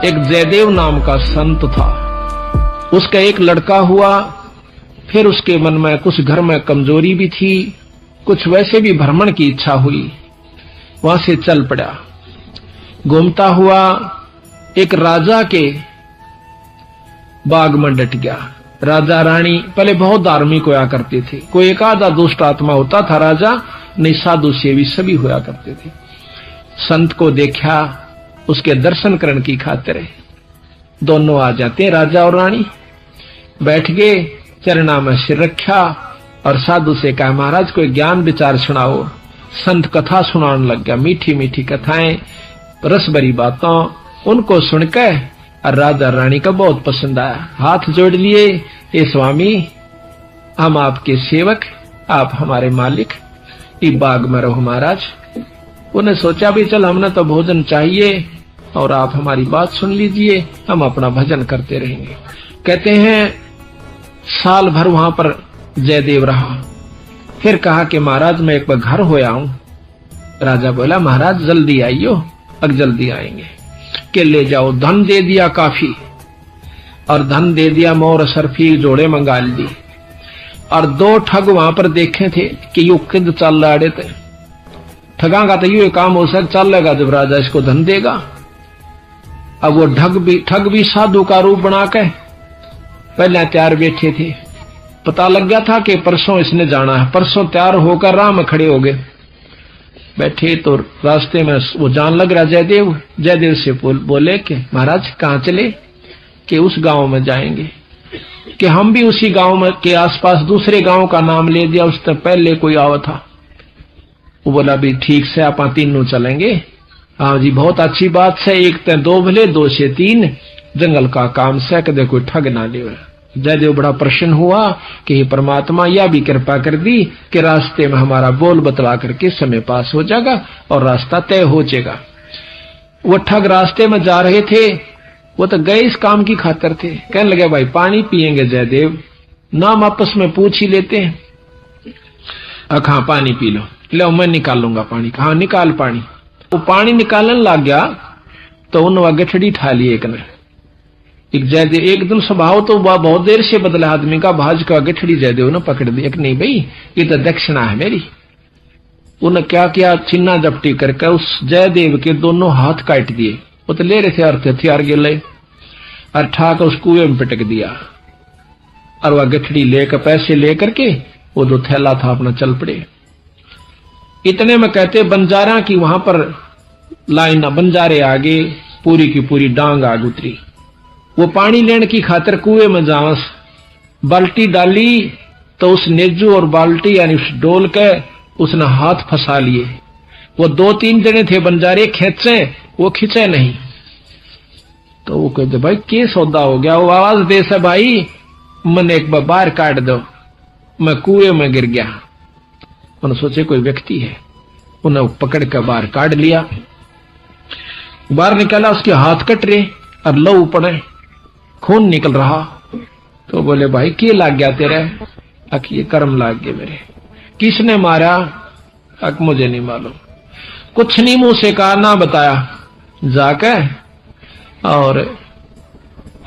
एक जयदेव नाम का संत था। उसका एक लड़का हुआ, फिर उसके मन में कुछ घर में कमजोरी भी थी, कुछ वैसे भी भ्रमण की इच्छा हुई, वहां से चल पड़ा। घूमता हुआ एक राजा के बाग में डट गया। राजा रानी पहले बहुत धार्मिक होया करते थे, कोई एक आधा दुष्ट आत्मा होता था राजा, नहीं साधु सेवी सभी होया करते थे। संत को देखा, उसके दर्शन करने की खातिर दोनों आ जाते, राजा और रानी। बैठ गए, चरणा में सिर रखा और साधु से कहा, महाराज कोई ज्ञान विचार सुनाओ। संत कथा सुनाने लग गया, मीठी मीठी कथाएं, रस भरी बातों। उनको सुनकर और राजा रानी का बहुत पसंद आया, हाथ जोड़ लिए, ये स्वामी हम आपके सेवक, आप हमारे मालिक, इस बाग में रहो महाराज। उन्हें सोचा भी चल हमने तो भोजन चाहिए और आप हमारी बात सुन लीजिए, हम अपना भजन करते रहेंगे। कहते हैं साल भर वहां पर जयदेव रहा। फिर कहा कि महाराज मैं एक बार घर होया हूं। राजा बोला महाराज जल्दी आइयो। अब जल्दी आएंगे कि ले जाओ। धन दे दिया काफी, और धन दे दिया, मोर सरफी जोड़े मंगा ली। और दो ठग वहां पर देखे थे कि यू किद चल रहे थे। ठगा का तो यू काम हो सक चल लेगा जब राजा इसको धन देगा। अब वो ठग भी साधु का रूप बना के पहले तैयार बैठे थे। पता लग गया था कि परसों इसने जाना है। परसों तैयार होकर राह में खड़े हो गए। बैठे तो रास्ते में वो जान लग रहा जयदेव। जयदेव से बोले कि महाराज कहाँ चले? कि उस गांव में जाएंगे। कि हम भी उसी गांव में के आसपास दूसरे गांव का नाम ले दिया, उससे पहले कोई आवा था। वो बोला भी ठीक से आप तीनों चलेंगे। हाँ जी बहुत अच्छी बात है, एक ते दो भले, दो से तीन, जंगल का काम से कदे कोई ठग ना ले। जयदेव बड़ा प्रसन्न हुआ कि हे परमात्मा यह भी कृपा कर दी कि रास्ते में हमारा बोल बतला करके समय पास हो जाएगा और रास्ता तय हो जाएगा। वो ठग रास्ते में जा रहे थे, वो तो गए इस काम की खातिर थे। कहने लगे भाई पानी पिएंगे जयदेव? नाम आपस में पूछ ही लेते हैं। हाँ पानी पी लो मैं निकालूंगा पानी। हाँ निकाल पानी। वो पानी निकालने लग गया तो उन गठड़ी ठा ली एक ने। एक जयदेव एकदम स्वभाव तो बहुत देर से बदला आदमी का, भाज का गठड़ी जयदेव ने पकड़ दी। एक नहीं भाई ये तो दक्षिणा है मेरी। उन्हें क्या किया, छिन्ना जपटी करके उस जयदेव के दोनों हाथ काट दिए। वो तो ले रहे थे अर्थ हथियार गिले, और ठाकर उस कुएं में पिटक दिया। और वह गठड़ी लेकर पैसे लेकर के वो जो थैला था अपना चल पड़े। इतने में कहते बंजारा की वहां पर लाइन, बंजारे आगे पूरी की पूरी डांग आग उतरी। वो पानी लेने की खातिर कुएं में जावस, बाल्टी डाली तो उस नेजू और बाल्टी यानी उस डोल के उसने हाथ फंसा लिए। वो दो तीन जने थे बंजारे, खेचे वो खींचे नहीं। तो वो कहते भाई के सौदा हो गया? वो आवाज दे से भाई मन एक बार बाहर काट दो, मैं कुएं में गिर गया। उन्होंने सोचे कोई व्यक्ति है, उन्हें पकड़ कर बाहर काट लिया। बाहर निकाला, उसके हाथ कट रहे और लहू पड़े, खून निकल रहा। तो बोले भाई के लाग गया तेरे? अक ये कर्म लाग गए मेरे। किसने मारा? अक मुझे नहीं मालूम। कुछ नहीं मुंह से कहा, ना बताया। जाके और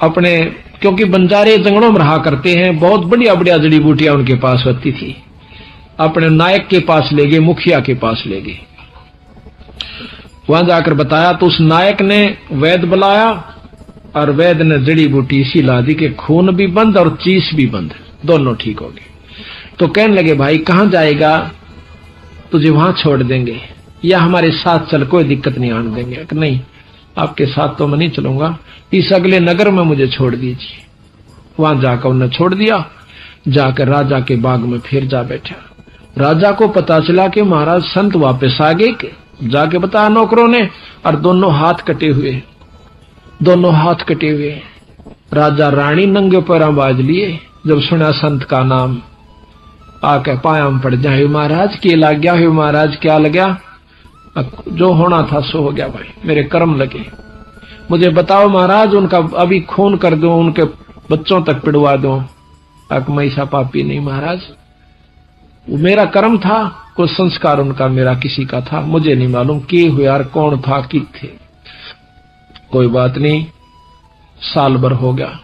अपने, क्योंकि बंजारे जंगलों में रहा करते हैं, बहुत बढ़िया बढ़िया जड़ी बूटियां उनके पास होती थी, अपने नायक के पास ले गए, मुखिया के पास ले गए। वहां जाकर बताया तो उस नायक ने वैद्य बुलाया और वैद्य ने जड़ी बूटी इसी ला दी कि खून भी बंद और चीस भी बंद, दोनों ठीक हो गए। तो कहने लगे भाई कहां जाएगा? तुझे वहां छोड़ देंगे या हमारे साथ चल, कोई दिक्कत नहीं आने देंगे। नहीं आपके साथ तो मैं नहीं चलूंगा, इस अगले नगर में मुझे छोड़ दीजिए। वहां जाकर उन्हें छोड़ दिया। जाकर राजा के बाग में फिर जा बैठा। राजा को पता चला कि महाराज संत वापस आ गए। जाके बताया नौकरों ने, और दोनों हाथ कटे हुए, दोनों हाथ कटे हुए। राजा रानी नंगे पैर बाज लिए। जब सुना संत का नाम, आके पायाम पड़ जाए, महाराज के लग गया है? महाराज क्या लग गया? जो होना था सो हो गया भाई, मेरे कर्म लगे। मुझे बताओ महाराज, उनका अभी खून कर दो, उनके बच्चों तक पिड़वा दो। अक मैं ऐसा पापी नहीं महाराज, वो मेरा कर्म था, कोई संस्कार उनका मेरा किसी का था, मुझे नहीं मालूम के हुए यार, कौन था कि थे। कोई बात नहीं, साल भर हो गया।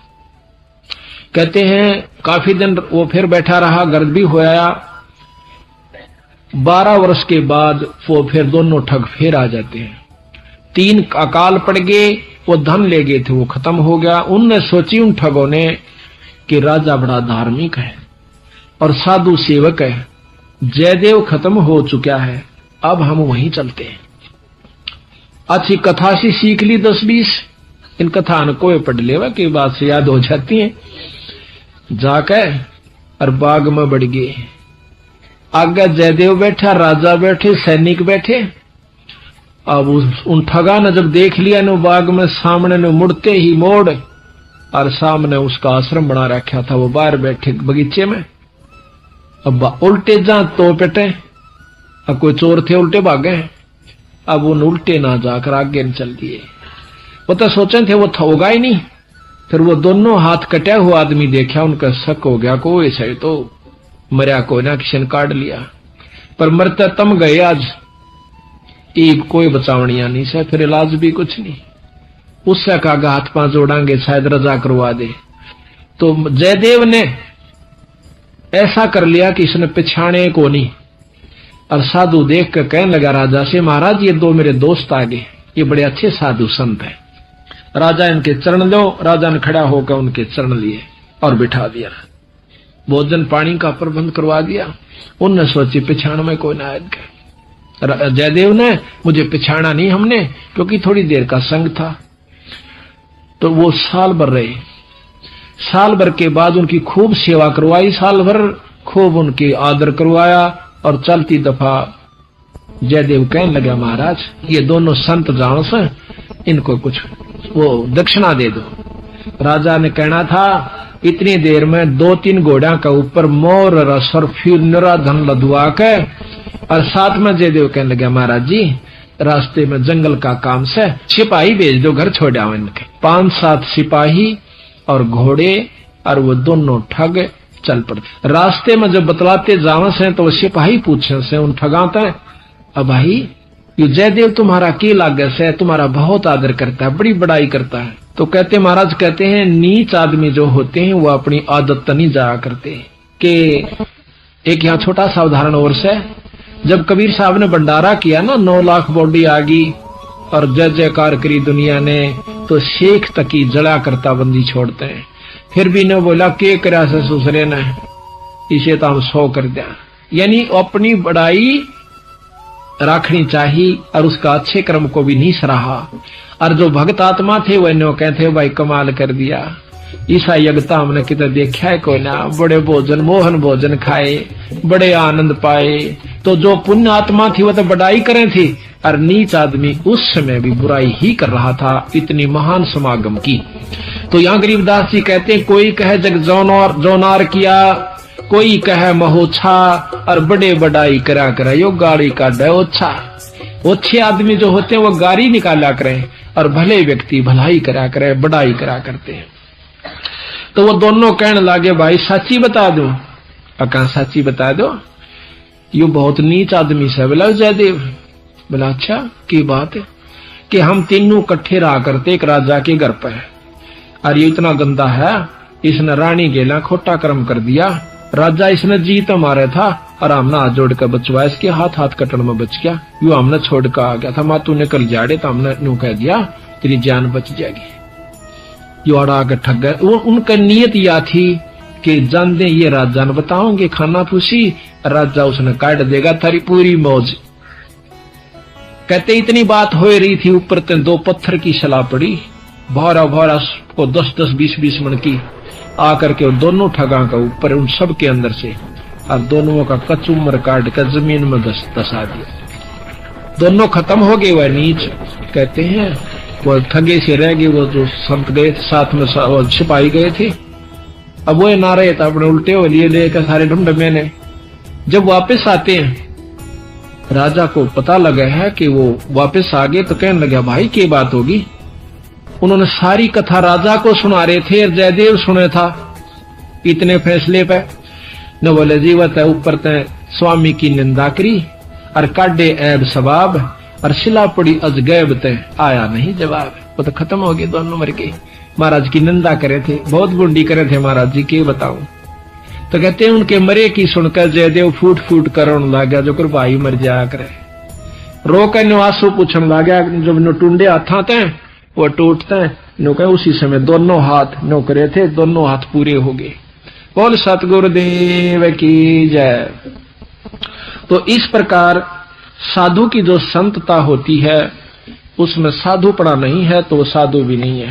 कहते हैं काफी दिन वो फिर बैठा रहा, गर्द भी होया। 12 वर्ष के बाद वो फिर दोनों ठग फिर आ जाते हैं। 3 अकाल पड़ गए, वो धन ले गए थे, वो खत्म हो गया। उनने सोची उन ठगों ने कि राजा बड़ा धार्मिक है और साधु सेवक है, जयदेव खत्म हो चुका है, अब हम वहीं चलते हैं। अच्छी कथा सी सीख ली 10-20, इन कथा न कोई पढ़ लेवा की बात से याद हो जाती है। जाके और बाग में बढ़ गए। आगे जयदेव बैठा, राजा बैठे, सैनिक बैठे। अब उन ठगा ने जब देख लिया न बाग में सामने न मुड़ते ही मोड़, और सामने उसका आश्रम बना रखा था, वो बाहर बैठे बगीचे में। अब उल्टे जा तो पेटे, अब कोई चोर थे उल्टे भागे, अब उन उल्टे ना जाकर आगे न चल दिए। वो तो सोचे थे वो होगा ही नहीं। फिर वो दोनों हाथ कटा हुआ आदमी देखा, उनका शक हो गया को ऐसा तो मरिया को ना किसी ने काट लिया, पर मरते तम गए आज, एक कोई बचावनिया नहीं से, फिर इलाज भी कुछ नहीं। उससे कहा हाथ पांव जोड़ांगे शायद रजा करवा दे। तो जयदेव ने ऐसा कर लिया कि इसने पिछाने को नहीं, और साधु देख कर कहने लगा राजा से, महाराज ये 2 मेरे दोस्त आ गए, ये बड़े अच्छे साधु संत हैं, राजा इनके चरण लो। राजा ने खड़ा होकर उनके चरण लिए और बिठा दिया, भोजन पानी का प्रबंध करवा दिया। उनने सोची पिछाण में कोई ना आएगा। जयदेव ने मुझे पिछाड़ा नहीं हमने, क्योंकि थोड़ी देर का संग था। तो वो साल भर रहे। साल भर के बाद उनकी खूब सेवा करवाई, साल भर खूब उनकी आदर करवाया। और चलती दफा जयदेव कहने लगा, महाराज ये दोनों संत जान से, इनको कुछ वो दक्षिणा दे दो। राजा ने कहना था इतनी देर में 2-3 घोड़ा का ऊपर मोर रस और फिर निरा धन लदवा के, और साथ में जयदेव कहने लगा, महाराज जी रास्ते में जंगल का काम से सिपाही भेज दो, घर छोड़ आओ इनके। 5-7 सिपाही और घोड़े, और वो दोनों ठग चल पड़ते। रास्ते में जब बतलाते जावे से तो वो सिपाही पूछे से उन ठगाते, अब भाई ये जयदेव तुम्हारा के लागे से, तुम्हारा बहुत आदर करता है, बड़ी बड़ाई करता है। तो कहते महाराज कहते हैं नीच आदमी जो होते हैं वो अपनी आदत नहीं जाया करते। कि एक यहाँ छोटा सा उदाहरण और से, जब कबीर साहब ने भंडारा किया ना, 9 लाख बॉडी आ गई और जय जयकार करी दुनिया ने, तो शेख तक की जला करता बंदी छोड़ते हैं। फिर भी ने बोला के करा से सुसरे ने, इसे तो हम 100 कर दिया। यानी अपनी बड़ाई रखनी चाहिए और उसका अच्छे कर्म को भी नहीं सराहा। और जो भक्त आत्मा थे वह नो कहते भाई कमाल कर दिया, ईसा यज्ञता हमने कितना देखा है कोई ना, बड़े भोजन मोहन भोजन खाए, बड़े आनंद पाए। तो जो पुण्य आत्मा थी वह तो बड़ाई करे थी, और नीच आदमी उस समय भी बुराई ही कर रहा था, इतनी महान समागम की। तो यहाँ गरीबदास जी कहते हैं कोई कहे जग जोनार किया, कोई कहे महोछा, और बड़े बड़ाई करा करे यो गाड़ी का डोछा। अच्छे आदमी जो होते हैं वो गाड़ी निकाला करें, और भले व्यक्ति भलाई करा करे, बड़ाई करा करते हैं। तो वो दोनों कहने लगे भाई सच्ची बता दो। कहा सच्ची बता दो, यू बहुत नीच आदमी से। बोला जयदेव। बोला अच्छा की बात है? कि हम तीनों इकट्ठे रहा करते एक राजा के घर पर, और ये इतना गंदा है, इसने रानी गेला खोटा कर्म कर दिया। राजा इसने जीत मारे था और हमने हाथ जोड़ कर बचवाया, इसके हाथ कटन में बच गया। यू हमने छोड़ कर आ गया था, मातू ने कल जाड़े तो हमने यूं कह दिया तेरी जान बच जाएगी। यू अड़ा के ठग गए। उनका नियत यह थी कि जान दे ये राजा ने बताओगे खाना पूछी, राजा उसने काट देगा थारी पूरी मौज। कहते इतनी बात हो रही थी, ऊपर 2 पत्थर की सलाह पड़ी, भौरा भौरा को 10-10 20-20 मन की आकर के दोनों ठगा का ऊपर उन सब के अंदर से, और दोनों का कचुमर काट कर जमीन में दसा दिया। दोनों खत्म हो गए। वह नीच कहते हैं वो ठगे से रह गए, वो जो संत गए थे साथ में सिपाही गए थे, अब वो ना रहे तो अपने उल्टे हो लिए लेकर सारे ढूंढ मैंने। जब वापस आते हैं राजा को पता लगा है कि वो वापस आ गए, तो कहने लगा भाई क्या बात होगी। उन्होंने सारी कथा राजा को सुना रहे थे और जयदेव सुने था इतने फैसले पे। न बोले जीवत है ऊपर तय स्वामी की निंदा करी और काटे ऐब सबाब, और सिला पड़ी अजगैब तय आया नहीं जवाब। वो तो खत्म हो गए, दोनों मर गए। महाराज की निंदा करे थे, बहुत बुंडी करे थे महाराज जी के बताऊं। तो कहते हैं उनके मरे की सुनकर जयदेव फूट फूट करण लगा, जो कर भाई मर जाया करे। रो कर आंसू पूछन लगा, जब नो टूंडे हाथा थे वो टूटते नो कहे उसी समय दोनों हाथ नो करे थे, दोनों हाथ पूरे हो गए। बोल सतगुरुदेव की जय। तो इस प्रकार साधु की जो संतता होती है उसमें साधुपना नहीं है तो वो साधु भी नहीं है।